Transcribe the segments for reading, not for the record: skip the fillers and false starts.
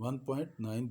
1.9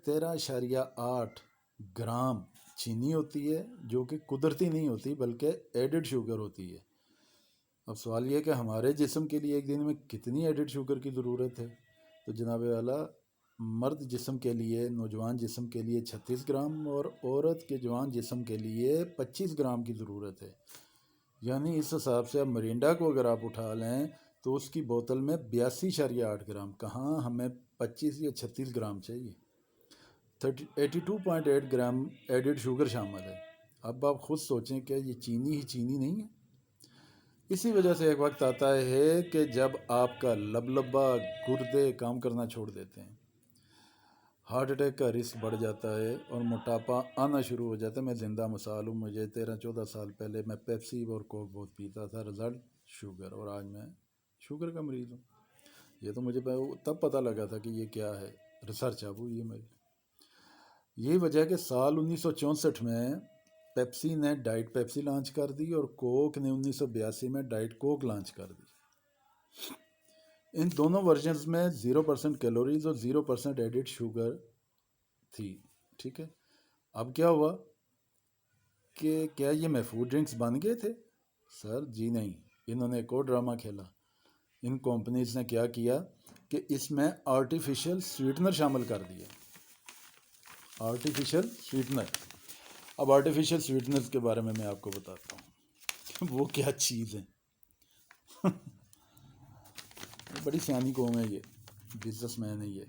13.8 gram چینی ہوتی ہے جو کہ قدرتی نہیں ہوتی بلکہ ایڈڈ شوگر ہوتی ہے۔ اب سوال یہ ہے کہ ہمارے جسم کے لیے ایک دن میں کتنی ایڈڈ شوگر کی ضرورت ہے؟ تو جناب اعلیٰ، مرد جسم کے لیے، نوجوان جسم کے لیے 36 گرام اور عورت کے جوان جسم کے لیے 25 گرام کی ضرورت ہے۔ یعنی اس حساب سے اب مرینڈا کو اگر آپ اٹھا لیں تو اس کی بوتل میں 82.8 گرام، کہاں ہمیں 25 یا 36 گرام چاہیے، 82.8 گرام ایڈڈ شوگر شامل ہے۔ اب آپ خود سوچیں کہ یہ چینی ہی چینی نہیں ہے۔ اسی وجہ سے ایک وقت آتا ہے کہ جب آپ کا لبلبا، گردے کام کرنا چھوڑ دیتے ہیں، ہارٹ اٹیک کا رسک بڑھ جاتا ہے اور موٹاپا آنا شروع ہو جاتا ہے۔ میں زندہ مثال ہوں، مجھے 13-14 سال پہلے میں پیپسی اور کوک بہت پیتا تھا، رزلٹ شوگر، اور آج میں شوگر کا مریض ہوں۔ یہ تو مجھے تب پتہ لگا تھا کہ یہ کیا ہے، ریسرچ اب ہوئی ہے میری۔ یہی وجہ ہے کہ سال 1964 میں پیپسی نے ڈائٹ پیپسی لانچ کر دی اور کوک نے 1982 میں ڈائٹ کوک لانچ کر دی۔ ان دونوں ورژنز میں 0% کیلوریز اور 0% ایڈڈ شوگر تھی، ٹھیک ہے۔ اب کیا ہوا کہ کیا یہ محفوظ ڈرنکس بن گئے تھے؟ سر جی نہیں، انہوں نے ایک اور ڈرامہ کھیلا۔ ان کمپنیز نے کیا کیا کہ اس میں آرٹیفیشل سویٹنر شامل کر دیا، آرٹیفیشل سویٹنر۔ اب آرٹیفیشل سویٹنرز کے بارے میں آپ کو بتاتا ہوں وہ کیا چیز ہے۔ بڑی سیانی قوم ہے یہ، بزنس مین ہے یہ۔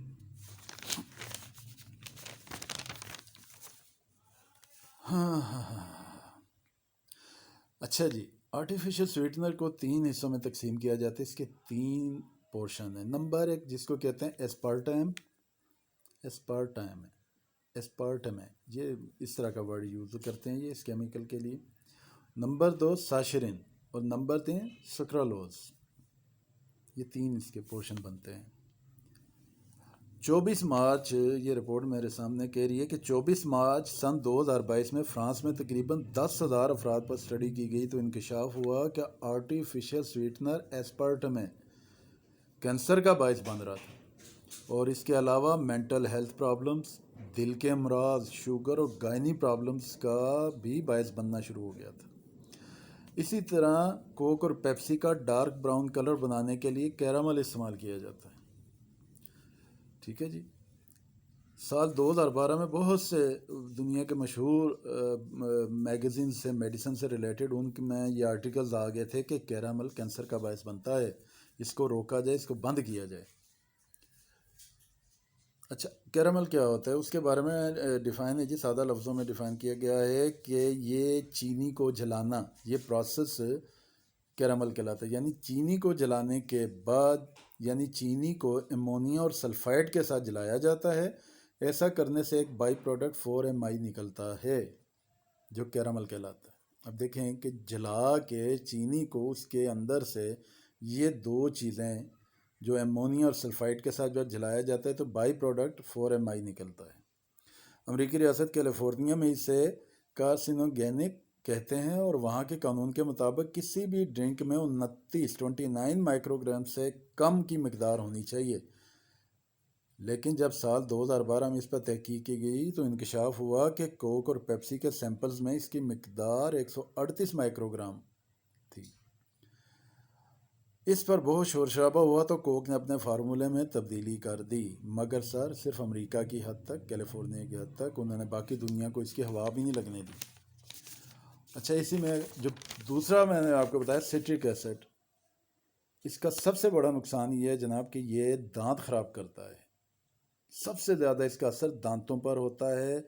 اچھا جی، آرٹیفیشل سویٹنر کو 3 حصوں میں تقسیم کیا جاتا ہے۔ اس کے 3 پورشن ہیں۔ نمبر 1 جس کو کہتے ہیں ایسپارٹم ہے، یہ اس طرح کا ورڈ یوز کرتے ہیں یہ اس کیمیکل کے لیے۔ نمبر 2 ساشرین، اور نمبر 3 سکرالوز۔ یہ 3 اس کے پورشن بنتے ہیں۔ 24 مارچ یہ رپورٹ میرے سامنے کہہ رہی ہے کہ 24 مارچ سن 2022 میں فرانس میں تقریباً 10,000 افراد پر اسٹڈی کی گئی تو انکشاف ہوا کہ آرٹیفیشل سویٹنر ایسپارٹم کینسر کا باعث بن رہا تھا، اور اس کے علاوہ مینٹل ہیلتھ پرابلمز، دل کے امراض، شوگر اور گائنی پرابلمز کا بھی باعث بننا شروع ہو گیا تھا۔ اسی طرح کوک اور پیپسی کا ڈارک براؤن کلر بنانے کے لیے کیرامل استعمال کیا جاتا ہے، ٹھیک ہے جی۔ سال 2012 میں بہت سے دنیا کے مشہور میگزین سے، میڈیسن سے ریلیٹڈ، ان میں یہ آرٹیکلز آ گئے تھے کہ کیرامل کینسر کا باعث بنتا ہے، اس کو روکا جائے، اس کو بند کیا جائے۔ اچھا، کیرامل کیا ہوتا ہے اس کے بارے میں ڈیفائن ہے جی، سادہ لفظوں میں ڈیفائن کیا گیا ہے کہ یہ چینی کو جلانا، یہ پروسیس کیرامل کہلاتا ہے۔ یعنی چینی کو جلانے کے بعد، یعنی چینی کو امونیا اور سلفائڈ کے ساتھ جلایا جاتا ہے۔ ایسا کرنے سے ایک بائی پروڈکٹ 4MI نکلتا ہے جو کیرامل کہلاتا ہے۔ اب دیکھیں کہ جلا کے چینی کو اس کے اندر سے یہ 2 چیزیں جو امونیا اور سلفائڈ کے ساتھ جب جلایا جاتا ہے تو بائی پروڈکٹ 4MI نکلتا ہے۔ امریکی ریاست کیلیفورنیا میں اسے کارسینوگینک کہتے ہیں، اور وہاں کے قانون کے مطابق کسی بھی ڈرنک میں 29 مائکرو گرام سے کم کی مقدار ہونی چاہیے۔ لیکن جب سال 2012 میں اس پر تحقیق کی گئی تو انکشاف ہوا کہ کوک اور پیپسی کے سیمپلز میں اس کی مقدار 138 مائکرو گرام تھی۔ اس پر بہت شور شرابہ ہوا تو کوک نے اپنے فارمولے میں تبدیلی کر دی، مگر سر صرف امریکہ کی حد تک، کیلیفورنیا کی حد تک، انہوں نے باقی دنیا کو اس کی ہوا بھی نہیں لگنے دی۔ اچھا، اسی میں جو دوسرا میں نے آپ کو بتایا سٹرک ایسڈ، اس کا سب سے بڑا نقصان یہ ہے جناب کہ یہ دانت خراب کرتا ہے۔ سب سے زیادہ اس کا اثر دانتوں پر ہوتا ہے،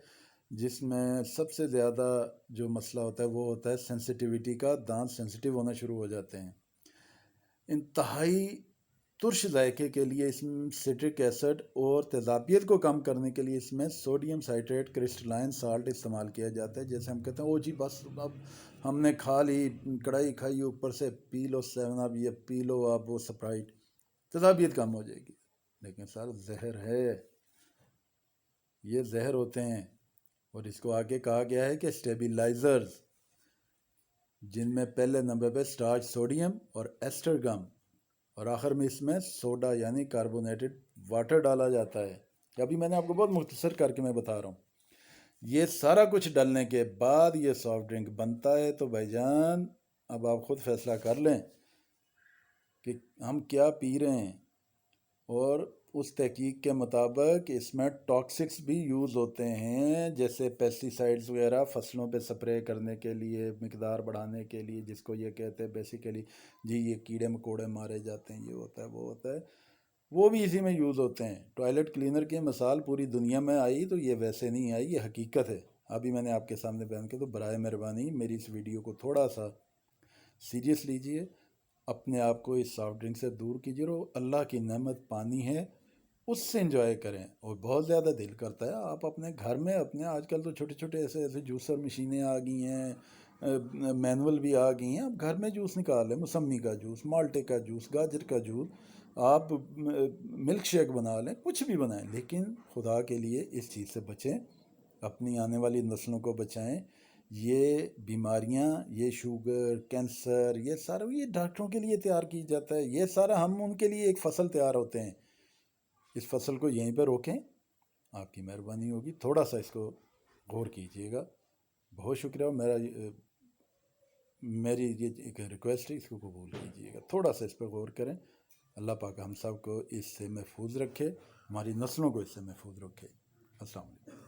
جس میں سب سے زیادہ جو مسئلہ ہوتا ہے وہ ہوتا ہے سینسٹیویٹی کا، دانت سینسٹیو ہونا شروع ہو جاتے ہیں۔ انتہائی ترش ذائقے کے لیے اس میں سٹرک ایسڈ، اور تیزابیت کو کم کرنے کے لیے اس میں سوڈیم سائٹریٹ کرسٹلائن سالٹ استعمال کیا جاتا ہے۔ جیسے ہم کہتے ہیں او جی بس اب ہم نے کھا لی، کڑھائی کھائی، اوپر سے پی لو 7 اپ یا پی لو آپ وہ سپرائٹ، تیزابیت کم ہو جائے گی۔ لیکن سر زہر ہے، یہ زہر ہوتے ہیں، اور اس کو آگے کہا گیا ہے کہ اسٹیبلائزرز، جن میں پہلے نمبر پہ سٹارچ سوڈیم اور ایسٹر گم، اور آخر میں اس میں سوڈا یعنی کاربونیٹڈ واٹر ڈالا جاتا ہے۔ ابھی میں نے آپ کو بہت مختصر کر کے میں بتا رہا ہوں۔ یہ سارا کچھ ڈلنے کے بعد یہ سافٹ ڈرنک بنتا ہے، تو بھائی جان اب آپ خود فیصلہ کر لیں کہ ہم کیا پی رہے ہیں۔ اور اس تحقیق کے مطابق اس میں ٹاکسکس بھی یوز ہوتے ہیں، جیسے پیسٹی سائڈز وغیرہ فصلوں پہ سپرے کرنے کے لیے، مقدار بڑھانے کے لیے، جس کو یہ کہتے ہیں بیسیکلی جی یہ کیڑے مکوڑے مارے جاتے ہیں، یہ ہوتا ہے وہ ہوتا ہے، وہ بھی اسی میں یوز ہوتے ہیں۔ ٹوائلٹ کلینر کی مثال پوری دنیا میں آئی تو یہ ویسے نہیں آئی، یہ حقیقت ہے۔ ابھی میں نے آپ کے سامنے بیان کیا، تو برائے مہربانی میری اس ویڈیو کو تھوڑا سا سیریس لیجئے، اپنے آپ کو اس سافٹ ڈرنک سے دور کیجیے، اور اللہ کی نعمت پانی ہے اس سے انجوائے کریں۔ اور بہت زیادہ دل کرتا ہے آپ اپنے گھر میں، اپنے آج کل تو چھوٹے چھوٹے ایسے جوسر مشینیں آ گئی ہیں، مینول بھی آ گئی ہیں، آپ گھر میں جوس نکال لیں، موسمی کا جوس، مالٹے کا جوس، گاجر کا جوس، آپ ملک شیک بنا لیں، کچھ بھی بنائیں، لیکن خدا کے لیے اس چیز سے بچیں، اپنی آنے والی نسلوں کو بچائیں۔ یہ بیماریاں، یہ شوگر، کینسر، یہ سارا یہ ڈاکٹروں کے لیے تیار کی جاتا ہے، یہ سارا ہم ان کے لیے ایک فصل تیار ہوتے ہیں، اس فصل کو یہیں پہ روکیں، آپ کی مہربانی ہوگی، تھوڑا سا اس کو غور کیجیے گا۔ بہت شکریہ، میری یہ ایک ریکویسٹ ہے، اس کو قبول کیجیے گا، تھوڑا سا اس پہ غور کریں۔ اللہ پاک ہم سب کو اس سے محفوظ رکھے، ہماری نسلوں کو اس سے محفوظ رکھے۔ السلام علیکم۔